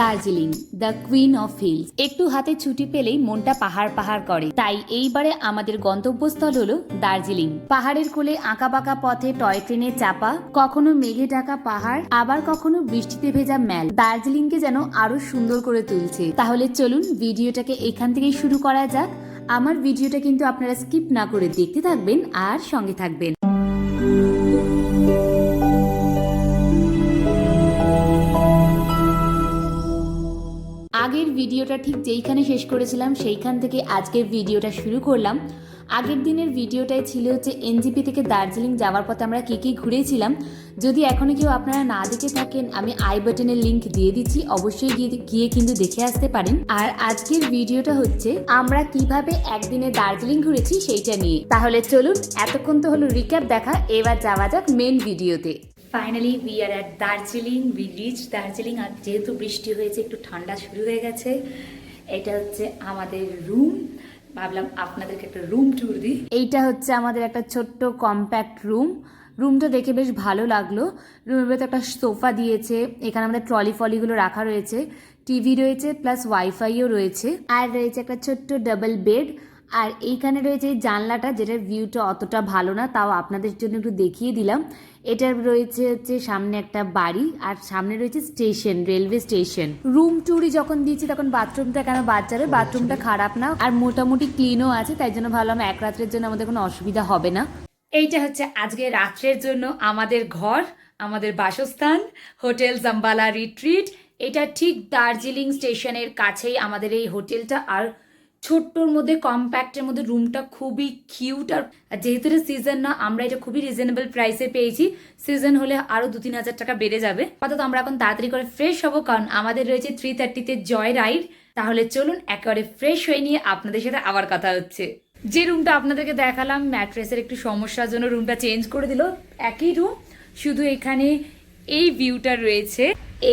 Darjeeling the queen of hills. একটু হাতে ছুটি পেলেই মনটা পাহাড় পাহাড় করে, তাই এইবারে আমাদের গন্তব্যস্থল হলো দার্জিলিং। পাহাড়ের কোলে আঁকা বাঁকা পথে টয় ট্রেনে চাপা, কখনো মেঘে ঢাকা পাহাড়, আবার কখনো বৃষ্টিতে ভেজা ম্যাল দার্জিলিংকে যেন আরো সুন্দর করে তুলছে। তাহলে চলুন ভিডিওটাকে এখান থেকেই শুরু করা যাক। আমার ভিডিওটা কিন্তু আপনারা স্কিপ না করে দেখতে থাকবেন আর সঙ্গে থাকবেন। আগের ভিডিওটা ঠিক যেইখানে শেষ করেছিলাম সেইখান থেকে আজকের ভিডিওটা শুরু করলাম। আগের দিনের ভিডিওটাই ছিল হচ্ছে এনজিপি থেকে দার্জিলিং যাওয়ার পথে আমরা কী কী ঘুরেছিলাম। যদি এখনও কেউ আপনারা না দেখে থাকেন, আমি আই বাটনের লিঙ্ক দিয়ে দিচ্ছি, অবশ্যই গিয়ে কিন্তু দেখে আসতে পারেন। আর আজকের ভিডিওটা হচ্ছে আমরা কিভাবে একদিনে দার্জিলিং ঘুরেছি সেইটা নিয়ে। তাহলে চলুন, এতক্ষণ তো হলো রিক্যাপ দেখা, এবার যাওয়া যাক মেন ভিডিওতে। Finally we are at Darjeeling, we reach Darjeeling. আর যেহেতু বৃষ্টি হয়েছে, একটু ঠান্ডা শুরু হয়ে গেছে। এটা হচ্ছে আমাদের রুম, ভাবলাম আপনাদেরকে একটা রুম ট্যুর দিই। এইটা হচ্ছে আমাদের একটা ছোট্ট কম্প্যাক্ট রুম। রুমটা দেখে বেশ ভালো লাগলো। রুমের ভেতরে একটা সোফা দিয়েছে, এখানে আমাদের ট্রলি ফলিগুলো রাখা রয়েছে, টিভি রয়েছে, প্লাস ওয়াইফাইও রয়েছে, আর রয়েছে একটা ছোট্ট ডাবল বেড। আর এইখানে রয়েছে এই জানলাটা, যেটার ভিউটা অতটা ভালো না, তাও আপনাদের জন্য একটু দেখিয়ে দিলাম। এটার রয়েছে হচ্ছে সামনে একটা বাড়ি, আর সামনে রয়েছে স্টেশন, রেলওয়ে স্টেশন। রুম ট্যুরই যখন দিচ্ছি তখন বাথরুমটা কেন বাদ যাবে, বাথরুমটা খারাপ না আর মোটামুটি ক্লিনও আছে, তাই জন্য ভাবলাম এক রাত্রের জন্য আমাদের কোনো অসুবিধা হবে না। এইটা হচ্ছে আজকে রাত্রের জন্য আমাদের ঘর, আমাদের বাসস্থান, হোটেল জাম্বালা রিট্রিট। এটা ঠিক দার্জিলিং স্টেশনের কাছেই আমাদের এই হোটেলটা। আর ছোট্টর মধ্যে কম্প্যাক্টের মধ্যে রুমটা খুবই কিউট। আর যেহেতু এটা সিজন না, আমরা এটা খুবই রিজনেবল প্রাইসে পেয়েছি। সিজন হলে আরো 2-3 হাজার টাকা বেড়ে যাবে। আপাতত আমরা এখন তাড়াতাড়ি করে ফ্রেশ হবো, কারণ আমাদের রয়েছে 3:30-তে জয় রাইড। তাহলে চলুন একেবারে ফ্রেশ হয়ে নিয়ে আপনাদের সাথে আবার কথা হচ্ছে। যে রুমটা আপনাদেরকে দেখালাম, ম্যাট্রেসের একটু সমস্যার জন্য রুমটা চেঞ্জ করে দিল। একই রুম, শুধু এখানে এই ভিউটা রয়েছে।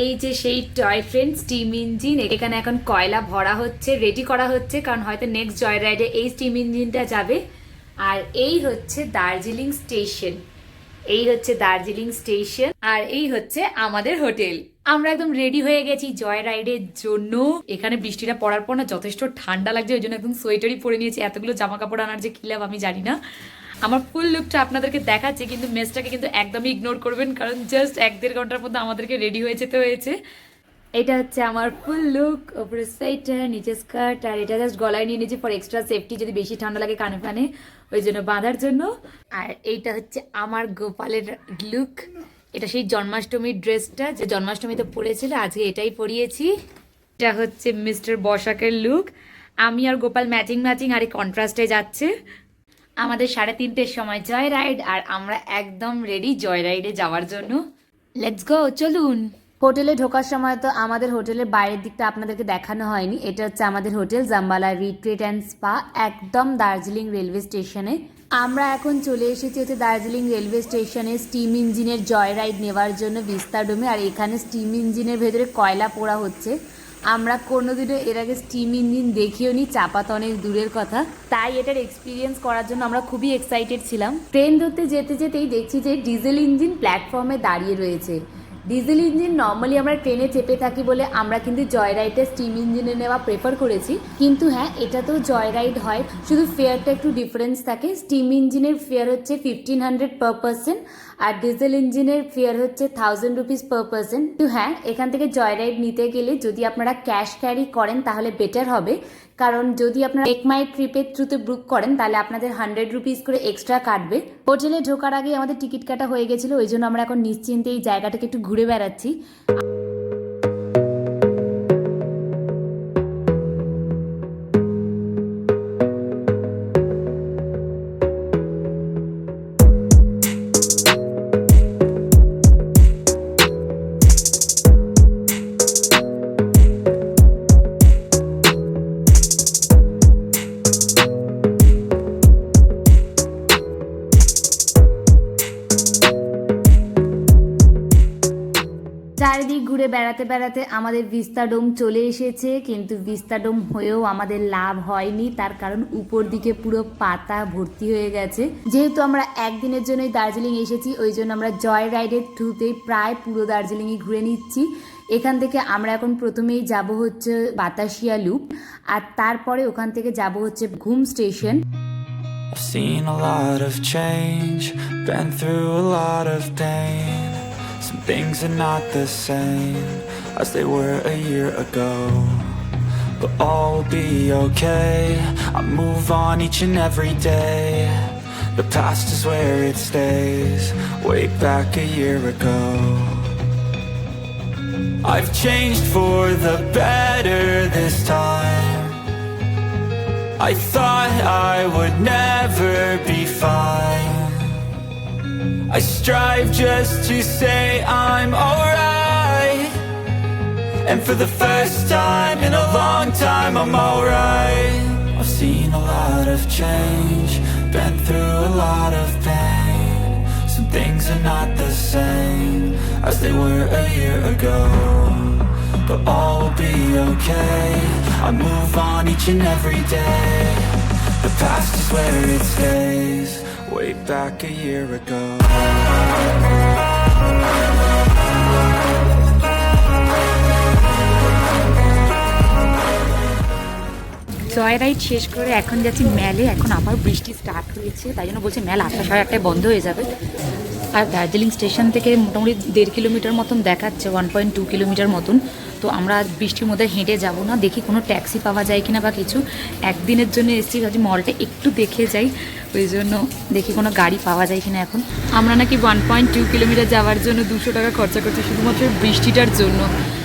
এই যে সেই টয় ট্রেন স্টিম ইঞ্জিন, এখানে এখন কয়লা ভরা হচ্ছে, রেডি করা হচ্ছে, কারণ হয়তো নেক্সট জয় রাইডে এই স্টিম ইঞ্জিনটা যাবে। আর এই হচ্ছে দার্জিলিং স্টেশন, এই হচ্ছে দার্জিলিং স্টেশন, আর এই হচ্ছে আমাদের হোটেল। আমরা একদম রেডি হয়ে গেছি জয় রাইডের জন্য। এখানে বৃষ্টিটা পড়ার পর না যথেষ্ট ঠান্ডা লাগছে, ওই জন্য একদম সোয়েটারই পরে নিয়েছি। এতগুলো জামা কাপড় আনার যে কি লাভ আমি জানি না। আমার ফুল লুকটা আপনাদেরকে দেখাচ্ছি, কিন্তু মেসটাকে কিন্তু একদমই ইগনোর করবেন, কারণ জাস্ট 1-1.5 ঘন্টার মধ্যে আমাদেরকে রেডি হয়ে যেতে হয়েছে। এটা হচ্ছে আমার ফুল লুক, ওপরে সোয়েটার, নিচে স্কার্ট, আর এটা জাস্ট গলায় নিয়ে নিয়েছি ফর এক্সট্রা সেফটি, যদি বেশি ঠান্ডা লাগে কানে ফানে, ওই জন্য বাঁধার জন্য। আর এইটা হচ্ছে আমার গোপালের লুক। এটা সেই জন্মাষ্টমীর ড্রেসটা যে জন্মাষ্টমীতে পরেছিল, আজকে এটাই পরিয়েছি। এটা হচ্ছে মিস্টার বসাকের লুক। আমি আর গোপাল ম্যাচিং আর এই কন্ট্রাস্টে যাচ্ছে। আমাদের 3:30-টের সময় জয় রাইড, আর আমরা একদম রেডি জয় রাইডে যাওয়ার জন্য। লেটস গো, চলুন। হোটেলে ঢোকার সময় তো আমাদের হোটেলের বাইরের দিকটা আপনাদেরকে দেখানো হয়নি। এটা হচ্ছে আমাদের hotel Jambala retreat and spa, একদম দার্জিলিং রেলওয়ে স্টেশনে। আমরা এখন চলে এসেছি হচ্ছে দার্জিলিং রেলওয়ে স্টেশনে স্টিম ইঞ্জিনের জয় রাইড নেওয়ার জন্য ভিস্তা ডোমে। আর এখানে স্টিম ইঞ্জিনের ভেতরে কয়লা পোড়া হচ্ছে। আমরা কোনোদিনও এর আগে স্টিম ইঞ্জিন দেখিও নি, চাপা তো অনেক দূরের কথা, তাই এটার এক্সপিরিয়েন্স করার জন্য আমরা খুবই এক্সাইটেড ছিলাম। ট্রেন ধরতে যেতে যেতেই দেখছি যে ডিজেল ইঞ্জিন প্ল্যাটফর্মে দাঁড়িয়ে রয়েছে। ডিজেল ইঞ্জিন নর্মালি আমরা ট্রেনে চেপে থাকি বলে আমরা কিন্তু জয় রাইডে স্টিম ইঞ্জিনে নেওয়া প্রেফার করেছি। কিন্তু হ্যাঁ, এটা তো জয় রাইড হয়, শুধু ফেয়ারটা একটু ডিফারেন্স থাকে। স্টিম ইঞ্জিনের ফেয়ার হচ্ছে 1500 পার পার্সন, আর ডিজেল ইঞ্জিনের ফেয়ার হচ্ছে 1000 রুপিস পার পার্সন। তো হ্যাঁ, এখান থেকে জয় রাইড নিতে গেলে যদি আপনারা ক্যাশ ক্যারি করেন তাহলে বেটার হবে, কারণ যদি আপনারা টেক মাই ট্রিপের থ্রুতে বুক করেন তাহলে আপনাদের 100 রুপিস করে এক্সট্রা কাটবে। হোটেলে ঢোকার আগে আমাদের টিকিট কাটা হয়ে গেছিলো, ওই জন্য আমরা এখন নিশ্চিন্তে এই জায়গাটাকে একটু ঘুরে বেড়াচ্ছি। চারিদিক ঘুরে বেড়াতে বেড়াতে আমাদের ভিস্তা ডোম চলে এসেছে, কিন্তু ভিস্তা ডোম হয়েও আমাদের লাভ হয়নি, তার কারণ উপর দিকে পুরো পাতা ভর্তি হয়ে গেছে। যেহেতু আমরা একদিনের জন্যই দার্জিলিং এসেছি, ওই জন্য আমরা জয় রাইডের থ্রুতেই প্রায় পুরো দার্জিলিংই ঘুরে নিচ্ছি, এখান থেকে আমরা এখন প্রথমেই যাব হচ্ছে বাতাসিয়া লুপ, আর তারপরে ওখান থেকে যাব হচ্ছে ঘুম station. I've seen a lot of change, been through a lot of pain. Some things are not the same as they were a year ago, but all will be okay. I move on each and every day. The past is where it stays, way back a year ago. I've changed for the better this time. I thought I would never be fine. I strive just to say I'm alright, and for the first time in a long time I'm alright. I've seen a lot of change, been through a lot of pain. Some things are not the same as they were a year ago, but all will be okay. I move on each and every day. The past is where it stays, way back a year ago. Joy ride শেষ করে এখন যাচ্ছি মেলে। এখন আবার বৃষ্টি start হয়েছে, তাই জন্য বলছে মেলা 8:30 বন্ধ হয়ে যাবে। আর দার্জিলিং স্টেশন থেকে মোটামুটি 1.5 কিলোমিটার মতন দেখাচ্ছে, 1.2 কিলোমিটার মতন। তো আমরা বৃষ্টির মধ্যে হেঁটে যাব না, দেখি কোনো ট্যাক্সি পাওয়া যায় কিনা বা কিছু। একদিনের জন্য এসেছি, ভাবছি মলটা একটু দেখে যাই, ওই জন্য দেখি কোনো গাড়ি পাওয়া যায় কিনা। এখন আমরা নাকি 1.2 কিলোমিটার যাওয়ার জন্য 200 টাকা খরচা করছি শুধুমাত্র বৃষ্টিটার জন্য।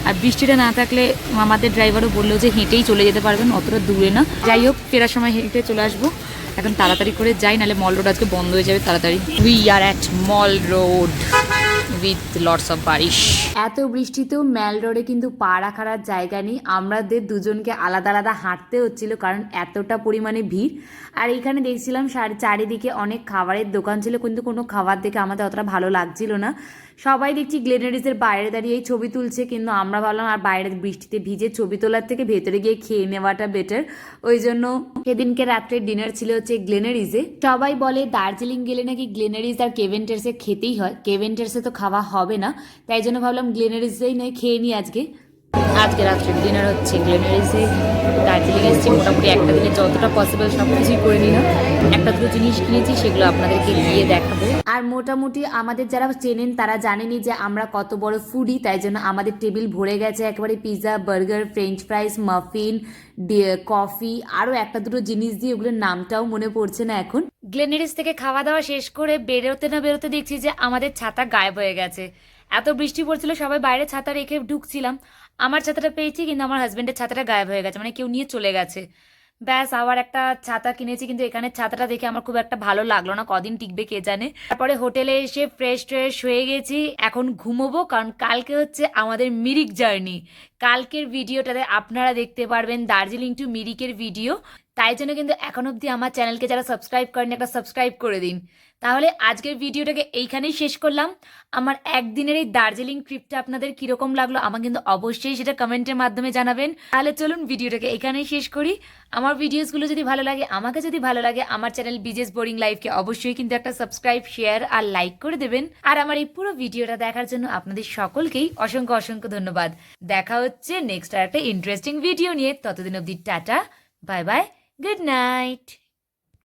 আর বৃষ্টিটা না থাকলে আমাদের ড্রাইভারও বললো যে হেঁটেই চলে যেতে পারবেন, অতটা দূরে না। যাই হোক, ফেরার সময় হেঁটে চলে আসবো। এখন তাড়াতাড়ি করে যাই, নাহলে মল রোড আজকে বন্ধ হয়ে যাবে তাড়াতাড়ি। We are at mall road with lots of বারিশ। এত বৃষ্টিতেও ম্যাল রোডে কিন্তু পা রাখার জায়গা নেই, আমাদের দুজনকে আলাদা আলাদা হাঁটতে হচ্ছিল, কারণ এতটা পরিমাণে ভিড়। আর এইখানে দেখছিলাম চারিদিকে অনেক খাবারের দোকান ছিল, কিন্তু কোনো খাবার দেখে আমাদের অতটা ভালো লাগছিল না। সবাই দেখছি গ্লেনারিজের বাইরে দাঁড়িয়ে ছবি তুলছে, কিন্তু আমরা ভাবলাম আর বাইরে বৃষ্টিতে ভিজে ছবি তোলার থেকে ভেতরে গিয়ে খেয়ে নেওয়াটা বেটার। ওই জন্য সেদিনকে রাত্রে ডিনার ছিল হচ্ছে গ্লেনারিজে। সবাই বলে দার্জিলিং গেলে নাকি গ্লেনারিজ আর কেভেন্টার্সে খেতেই হয়, কেভেন্টার্সে তো খাওয়া হবে না, তাই জন্য ভাবলাম গ্লেনারিজেই নয় খেয়ে নিই আজকে। আজকে রাত্রে ডিনার হচ্ছে গ্লেনারিজে। দার্জিলিং এসেছি, মোটামুটি একটা দিনে যতটা পসিবল সব কিছুই করে নিলাম। একটা দুটো জিনিস কিনেছি, সেগুলো আপনাদেরকে গিয়ে দেখাবো। আর মোটামুটি আমাদের যারা চেনেন তারা জানেনই যে আমরা কত বড় ফুডি, তাই জন্য আমাদের টেবিল ভরে গেছে একেবারে pizza, burger, French fries, muffin, coffee, আরও একটা দুটো জিনিস দিয়ে, ওগুলোর নামটাও মনে পড়ছে না এখন। গ্লেনারিজ থেকে খাওয়া দাওয়া শেষ করে বেরোতে না বেরোতে দেখছি যে আমাদের ছাতা গায়েব হয়ে গেছে। এত বৃষ্টি পড়ছিল, সবাই বাইরে ছাতা রেখে ঢুকছিলাম। আমার ছাতাটা পেয়েছি, কিন্তু আমার হাজব্যান্ডের ছাতাটা গায়েব হয়ে গেছে, মানে কেউ নিয়ে চলে গেছে। ব্যাস, আবার একটা ছাতা কিনেছি, কিন্তু এখানে ছাতাটা দেখে আমার খুব একটা ভালো লাগলো না, কদিন টিকবে কে জানে। তারপরে হোটেলে এসে ফ্রেশ ট্রেশ হয়ে গেছি, এখন ঘুমোবো, কারণ কালকে হচ্ছে আমাদের মিরিক জার্নি। কালকের ভিডিওটাতে আপনারা দেখতে পারবেন দার্জিলিং টু মিরিকের ভিডিও, তাই জন্য কিন্তু এখন অবধি আমার চ্যানেলকে যারা সাবস্ক্রাইব করেন একটা সাবস্ক্রাইব করে দিন। তাহলে আজকের ভিডিওটাকে এইখানেই শেষ করলাম। আমার একদিনের এই দার্জিলিং ট্রিপটা আপনাদের কীরকম লাগলো আমার কিন্তু অবশ্যই সেটা কমেন্টের মাধ্যমে জানাবেন। তাহলে চলুন ভিডিওটাকে এখানেই শেষ করি। আমার ভিডিওসগুলো যদি ভালো লাগে, আমাকে যদি ভালো লাগে, আমার চ্যানেল বিজেস বোরিং লাইফকে অবশ্যই কিন্তু একটা সাবস্ক্রাইব, শেয়ার আর লাইক করে দেবেন। আর আমার এই পুরো ভিডিওটা দেখার জন্য আপনাদের সকলকেই অসংখ্য অসংখ্য ধন্যবাদ। দেখা হচ্ছে নেক্সট আর একটা ইন্টারেস্টিং ভিডিও নিয়ে। ততদিন অবধি tata, bye bye, good night.